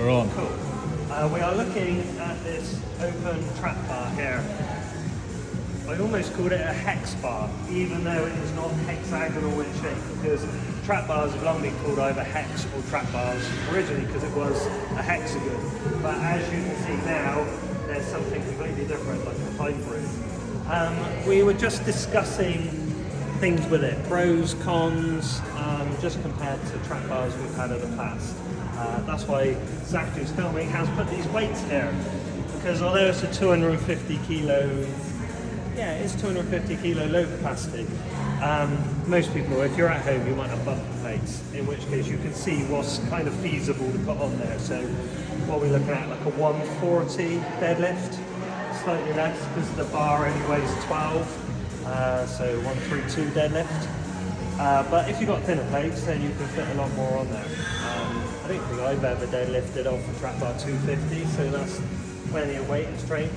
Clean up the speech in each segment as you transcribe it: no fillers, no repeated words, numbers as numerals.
we're on. Cool. We are looking at this open trap bar here. I almost called it a hex bar, even though it is not hexagonal in shape, because trap bars have long been called either hex or trap bars originally because it was a hexagon. But as you can see now, there's something completely different, like a hybrid. We were just discussing things with it, pros, cons, just compared to trap bars we've had in the past. That's why Zach, who's filming, has put these weights here, because although it's a 250 kilo, yeah, it's 250 kilo low capacity. Most people, if you're at home, you might have bumper plates, in which case you can see what's kind of feasible to put on there. So what we're looking at, like a 140 deadlift, slightly less because the bar only weighs 12, so 132 deadlift. But if you've got thinner plates, then you can fit a lot more on there. I don't think I've ever deadlifted off a trap bar 250, so that's plenty of weight and strength.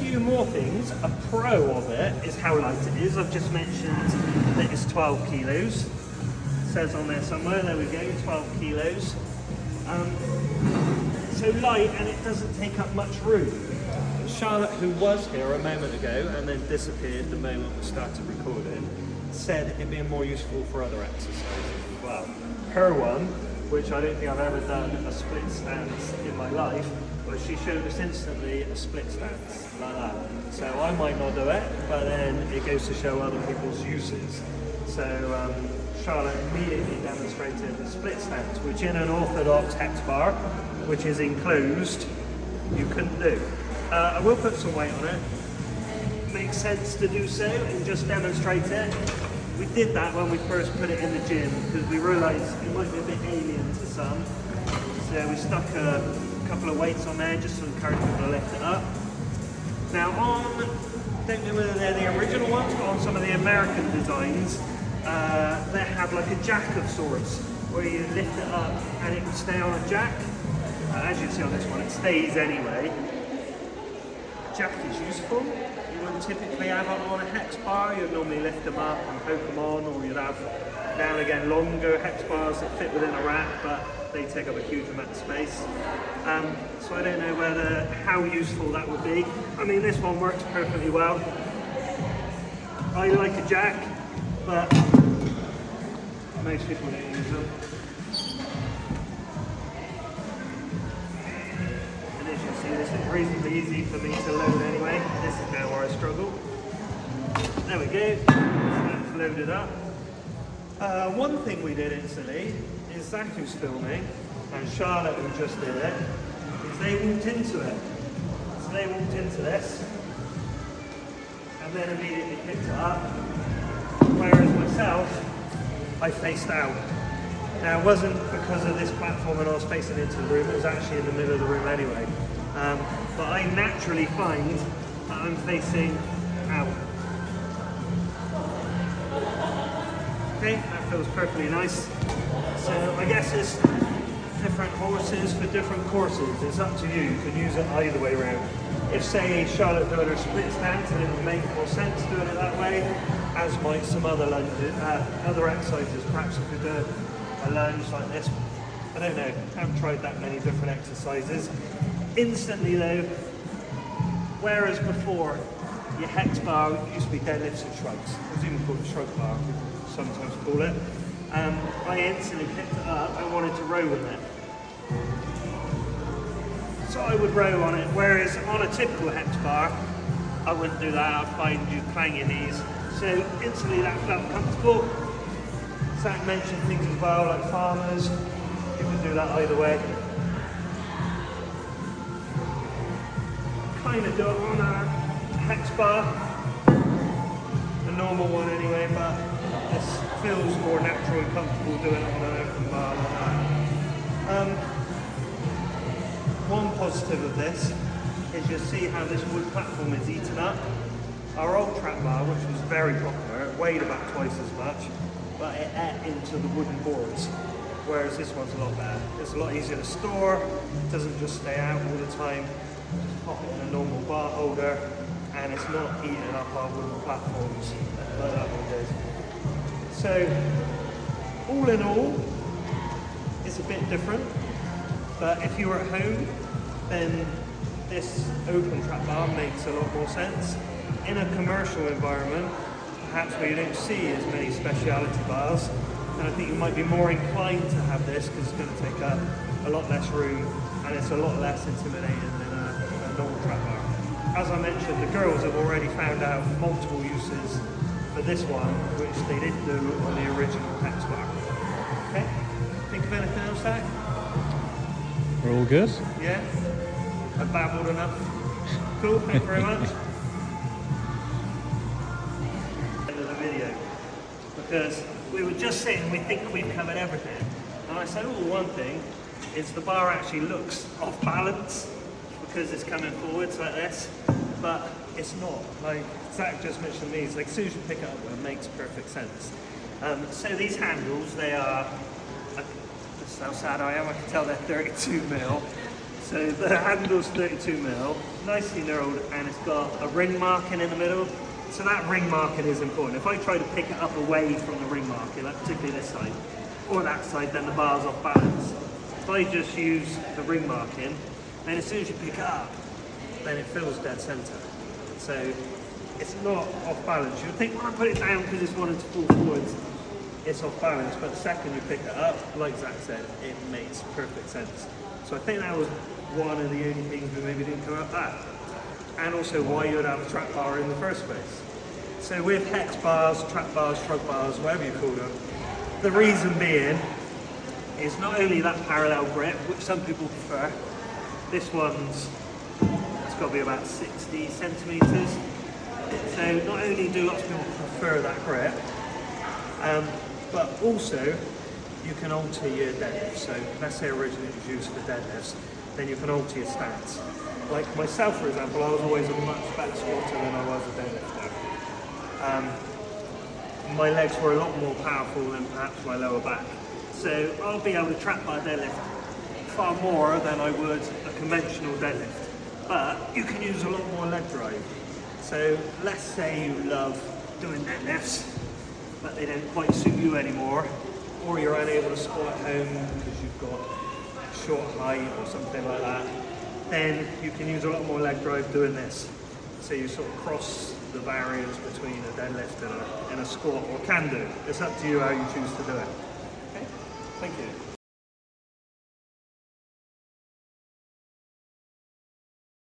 Few more things. A pro of it is how light it is. I've just mentioned that it's 12 kilos. It says on there somewhere, there we go, 12 kilos. So light, and it doesn't take up much room. Charlotte, who was here a moment ago and then disappeared the moment we started recording, said it'd be more useful for other exercises as well. Her one, which I don't think I've ever done a split stance in my life, but she showed us instantly a split stance like that. So I might not do it, but then it goes to show other people's uses. So Charlotte immediately demonstrated the split stance, which in an orthodox hex bar, which is enclosed, you couldn't do. I will put some weight on it. Makes sense to do so and just demonstrate it. We did that when we first put it in the gym because we realised it might be a bit alien to some. So we stuck a couple of weights on there just to encourage people to lift it up. Now don't know whether they're the original ones, but on some of the American designs, they have like a jack of sorts where you lift it up and it can stay on a jack. As you can see on this one, it stays anyway. Jack is useful. You wouldn't typically have it on a hex bar. You'd normally lift them up and poke them on, or you'd have now and again longer hex bars that fit within a rack, but they take up a huge amount of space. So I don't know how useful that would be. I mean, this one works perfectly well. I like a jack, but most people don't use them. This is reasonably easy for me to load anyway. This is now where I struggle. There we go. So that's loaded up. One thing we did instantly is Zach, who's filming, and Charlotte, who just did it, is they walked into it. So they walked into this and then immediately picked it up. Whereas myself, I faced out. Now it wasn't because of this platform and I was facing into the room, it was actually in the middle of the room anyway. But I naturally find that I'm facing out. Okay, that feels perfectly nice. So I guess it's different horses for different courses. It's up to you. You can use it either way around. If, say, Charlotte doing her split stance, and it would make more sense doing it that way, as might some other lunges, other exercises. Perhaps if you're doing a lunge like this. I don't know. I haven't tried that many different exercises. Instantly though, whereas before your hex bar used to be deadlifts and shrugs, it's even called a shrug bar, people sometimes call it. I instantly picked it up and wanted to row with it. So I would row on it, whereas on a typical hex bar, I wouldn't do that. I'd find you clang your knees. So instantly that felt comfortable. Zach mentioned things as well, like farmers. You can do that either way. Kind of do it on a hex bar, a normal one anyway, but this feels more natural and comfortable doing it on an open bar like that. One positive of this is you'll see how this wood platform is eaten up. Our old trap bar, which was very popular, it weighed about twice as much, but it ate into the wooden boards. Whereas this one's a lot better. It's a lot easier to store, it doesn't just stay out all the time. Just pop it in a normal bar holder and it's not eating up our wooden platforms like that one does. So, all in all, it's a bit different. But if you were at home, then this open trap bar makes a lot more sense. In a commercial environment, perhaps where you don't see as many speciality bars, and I think you might be more inclined to have this because it's going to take up a lot less room and it's a lot less intimidating than a normal trap bar. As I mentioned, the girls have already found out multiple uses for this one, which they didn't do on the original Hex bar. Okay? Think of anything else, Zach? We're all good? Yeah? I babbled enough. Cool, thank you very much. End of the video. Because we were just saying we think we've covered everything. And I said, oh, one thing is the bar actually looks off balance because it's coming forwards like this, but it's not. Like Zach just mentioned to me, it's like as soon as you pick it up, it makes perfect sense. So these handles, they are, this is how sad I am, I can tell they're 32 mil. So the handle's 32 mil, nicely knurled, and it's got a ring marking in the middle. So that ring marking is important. If I try to pick it up away from the ring marking, like particularly this side, or that side, then the bar's off balance. If I just use the ring marking, then as soon as you pick it up, then it feels dead center. So it's not off balance. You would think when I put it down because it's wanting to fall forwards, it's off balance, but the second you pick it up, like Zach said, it makes perfect sense. So I think that was one of the only things we maybe didn't come up that. And also why you would have a trap bar in the first place. So with hex bars, trap bars, shrug bars, whatever you call them, the reason being is not only that parallel grip, which some people prefer. This one's, it's got to be about 60 centimeters. So not only do lots of people prefer that grip, but also you can alter your deadlift. So let's say originally it was used for deadlifts, then you can alter your stance. Like myself, for example, I was always a much better squatter than I was a deadlifter. My legs were a lot more powerful than perhaps my lower back. So I'll be able to trap bar deadlift far more than I would a conventional deadlift. But you can use a lot more leg drive. So let's say you love doing deadlifts, but they don't quite suit you anymore, or you're unable to squat at home because you've got short height or something like that, then you can use a lot more leg drive doing this. So you sort of cross the barriers between a deadlift and a squat, or can do. It's up to you how you choose to do it. Okay, thank you.